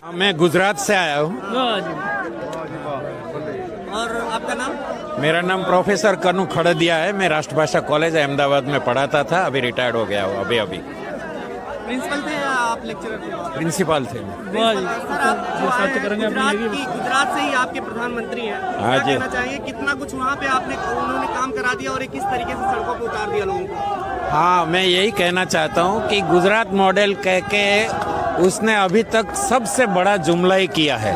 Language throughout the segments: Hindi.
मैं गुजरात से आया हूँ। और आपका नाम? मेरा नाम प्रोफेसर कनु खड़दिया है। मैं राष्ट्रभाषा कॉलेज अहमदाबाद में पढ़ाता था, अभी रिटायर्ड हो गया हूँ अभी। प्रिंसिपल थे या आप लेक्चरर थे? प्रिंसिपल थे। सर, आप गुजरात से ही आपके प्रधानमंत्री हैं, हाँ क्या जी। कहना चाहिए? कितना कुछ वहाँ पे उन्होंने काम करा दिया और किस तरीके से सड़कों पर उतार दिया लोगों को? हाँ, मैं यही कहना चाहता हूँ कि गुजरात मॉडल कह के उसने अभी तक सबसे बड़ा जुमला ही किया है।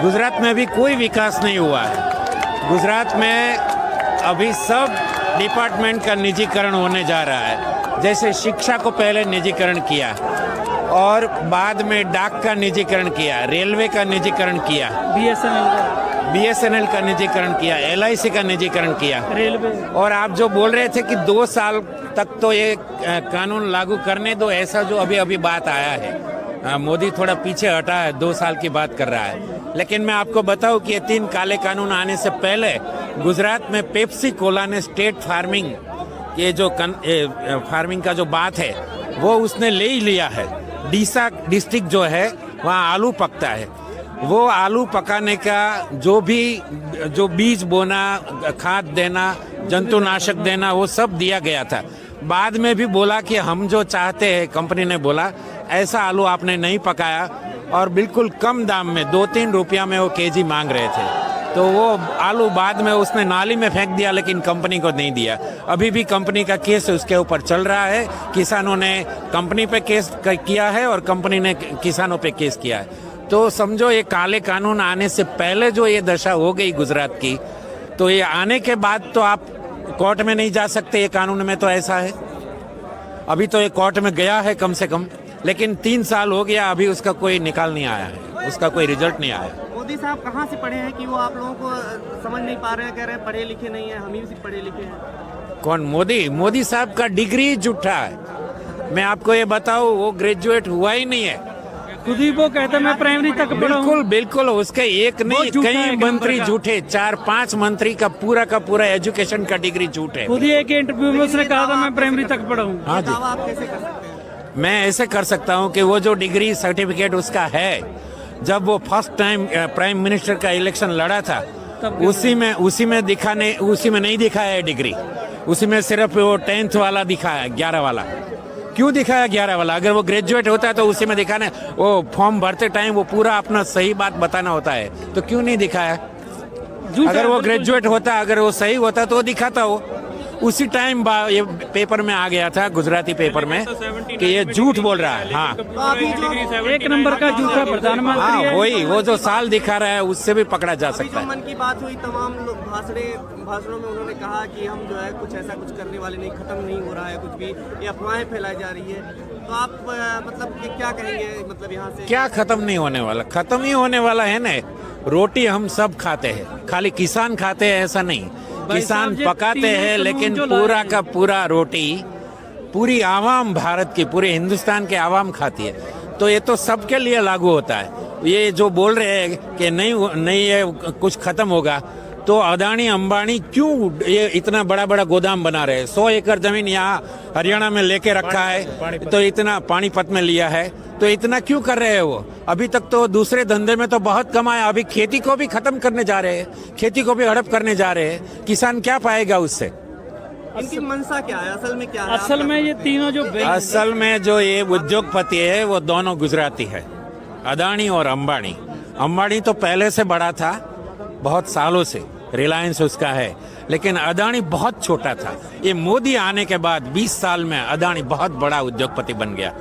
गुजरात में भी कोई विकास नहीं हुआ है। गुजरात में अभी सब डिपार्टमेंट का निजीकरण होने जा रहा है। जैसे शिक्षा को पहले निजीकरण किया और बाद में डाक का निजीकरण किया, रेलवे का निजीकरण किया, बीएसएनएल का निजीकरण किया, एलआईसी का निजीकरण किया, रेलवे। और आप जो बोल रहे थे कि 2 साल तक तो ये कानून लागू करने दो, ऐसा जो अभी अभी बात आया है, मोदी थोड़ा पीछे हटा है, 2 साल की बात कर रहा है। लेकिन मैं आपको बताऊं कि ये 3 काले कानून आने से पहले गुजरात में पेप्सी कोला ने स्टेट फार्मिंग, ये जो फार्मिंग का जो बात है वो उसने ले ही लिया है। डीसा डिस्ट्रिक्ट जो है वहाँ आलू पकता है, वो आलू पकाने का जो बीज बोना, खाद देना, जंतुनाशक देना, वो सब दिया गया था। बाद में भी बोला कि हम जो चाहते हैं, कंपनी ने बोला ऐसा आलू आपने नहीं पकाया, और बिल्कुल कम दाम में 2-3 रुपया में वो केजी मांग रहे थे। तो वो आलू बाद में उसने नाली में फेंक दिया, लेकिन कंपनी को नहीं दिया। अभी भी कंपनी का केस उसके ऊपर चल रहा है। किसानों ने कंपनी पे केस किया है और कंपनी ने किसानों पे केस किया है। तो समझो ये काले कानून आने से पहले जो ये दशा हो गई गुजरात की, तो ये आने के बाद तो आप कोर्ट में नहीं जा सकते। ये कानून में तो ऐसा है। अभी तो ये कोर्ट में गया है कम से कम, लेकिन 3 साल हो गया, अभी उसका कोई निकाल नहीं आया है, उसका कोई रिजल्ट नहीं आया। मोदी साहब कहाँ से पढ़े हैं कि वो आप लोगों को समझ नहीं पा रहे हैं, कह रहे हैं पढ़े लिखे नहीं है, हम ही सिर्फ पढ़े लिखे हैं? कौन? मोदी साहब का डिग्री झूठा है। मैं आपको ये बताऊं, वो ग्रेजुएट हुआ ही नहीं है। खुद ही वो कहता मैं प्राइमरी तक पढ़ा हूं। बिल्कुल उसके एक नहीं, कई मंत्री झूठे, 4-5 मंत्री का पूरा एजुकेशन का डिग्री झूठे। खुद ही एक इंटरव्यू में उसने कहा था मैं प्राइमरी तक पढ़ा हूं। हाँ जी। आप कैसे कर सकते हैं? मैं ऐसे कर सकता हूँ कि वो जो डिग्री सर्टिफिकेट उसका है, जब वो फर्स्ट टाइम प्राइम मिनिस्टर का इलेक्शन लड़ा था, उसी में नहीं दिखाया है डिग्री। उसी में सिर्फ वो 10th वाला दिखाया, 11 वाला। क्यों दिखाया 11 वाला? अगर वो ग्रेजुएट होता है तो उसी में दिखाना, वो फॉर्म भरते टाइम वो पूरा अपना सही बात बताना होता है, तो क्यों नहीं दिखाया? अगर वो ग्रेजुएट होता, अगर वो सही होता तो वो दिखाता। वो उसी टाइम ये पेपर में आ गया था, गुजराती पेपर में, कि ये झूठ बोल रहा है। हाँ, एक नंबर का झूठा प्रधानमंत्री है। वही वो जो साल दिखा रहा है उससे भी पकड़ा जा सकता है। मन की बात हुई, तमाम भाषणों में उन्होंने कहा कि हम जो है कुछ ऐसा कुछ करने वाले नहीं, खत्म नहीं हो रहा है कुछ भी, ये अफवाहें फैलाई जा रही है। तो आप मतलब कि क्या कहेंगे? मतलब यहाँ से क्या खत्म नहीं होने वाला? खत्म ही होने वाला है ना। रोटी हम सब खाते हैं, खाली किसान खाते हैं ऐसा नहीं। किसान पकाते हैं, लेकिन पूरा का पूरा रोटी पूरी आवाम, भारत की, पूरे हिंदुस्तान के आवाम खाती है। तो ये तो सबके लिए लागू होता है। ये जो बोल रहे हैं कि नहीं ये कुछ खत्म होगा, तो अदानी अंबानी क्यों ये इतना बड़ा गोदाम बना रहे हैं? 100 एकड़ जमीन यहाँ हरियाणा में लेके रखा है, तो इतना पानीपत में लिया है, तो इतना क्यों कर रहे हैं वो? अभी तक तो दूसरे धंधे में तो बहुत कमाया, अभी खेती को भी खत्म करने जा रहे हैं, खेती को भी हड़प करने जा रहे हैं। किसान क्या पाएगा उससे? इनकी मंशा क्या है? असल में क्या है? असल में ये तीनों असल में जो ये उद्योगपति है वो दोनों गुजराती है, अदानी और अंबानी। अंबानी तो पहले से बड़ा था, बहुत सालों से रिलायंस उसका है, लेकिन अदानी बहुत छोटा था। ये मोदी आने के बाद 20 साल में अदानी बहुत बड़ा उद्योगपति बन गया।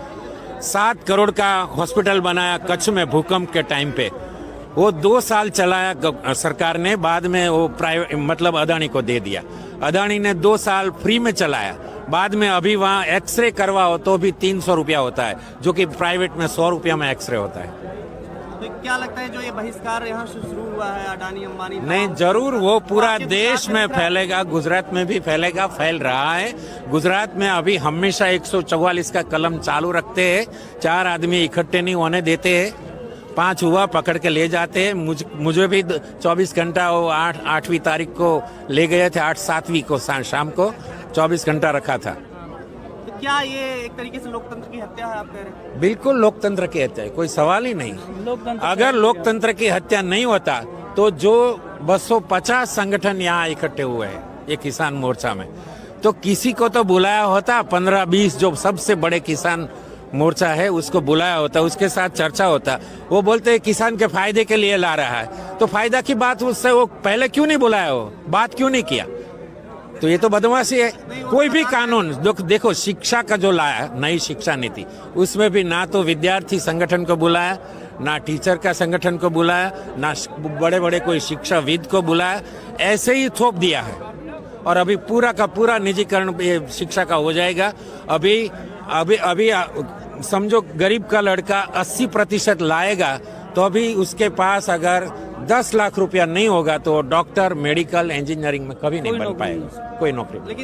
7 करोड़ का हॉस्पिटल बनाया कच्छ में भूकंप के टाइम पे, वो 2 साल चलाया सरकार ने, बाद में वो प्राइवेट मतलब अदानी को दे दिया। अदानी ने 2 साल फ्री में चलाया, बाद में अभी वहाँ एक्सरे करवाओ तो भी 300 रुपया होता है, जो कि प्राइवेट में 100 रुपया में एक्सरे होता है। तो क्या लगता है जो ये बहिष्कार यहाँ से शुरू हुआ है अडानी अंबानी? नहीं, जरूर वो पूरा देश में फैलेगा, गुजरात में भी फैलेगा, फैल रहा है। गुजरात में अभी हमेशा 144 का कलम चालू रखते हैं, 4 आदमी इकट्ठे नहीं होने देते हैं, 5 हुआ पकड़ के ले जाते हैं। मुझे भी 24 घंटा वो 8वीं तारीख को ले गए थे, 8-7वीं को शाम को 24 घंटा रखा था। क्या ये एक तरीके से लोकतंत्र की हत्या है, आप कह रहे हैं? बिल्कुल लोकतंत्र की हत्या है, कोई सवाल ही नहीं। लोकतंत्र अगर लोकतंत्र की हत्या नहीं होता तो जो 250 संगठन यहाँ इकट्ठे हुए हैं ये किसान मोर्चा में, तो किसी को तो बुलाया होता, 15-20 जो सबसे बड़े किसान मोर्चा है उसको बुलाया होता, उसके साथ चर्चा होता। वो बोलते हैं किसान के फायदे के लिए ला रहा है, तो फायदा की बात उससे वो पहले क्यों नहीं बुलाया, हो बात क्यों नहीं किया? तो ये तो बदमाशी है। कोई भी कानून देखो, शिक्षा का जो लाया नई शिक्षा नीति, उसमें भी ना तो विद्यार्थी संगठन को बुलाया, ना टीचर का संगठन को बुलाया, ना बड़े बड़े कोई शिक्षाविद को बुलाया, ऐसे ही थोप दिया है। और अभी पूरा का पूरा निजीकरण शिक्षा का हो जाएगा। अभी अभी अभी समझो गरीब का लड़का 80% लाएगा तो अभी उसके पास अगर 10 लाख रुपया नहीं होगा तो डॉक्टर, मेडिकल, इंजीनियरिंग में कभी नहीं बन पाएगा, कोई नौकरी।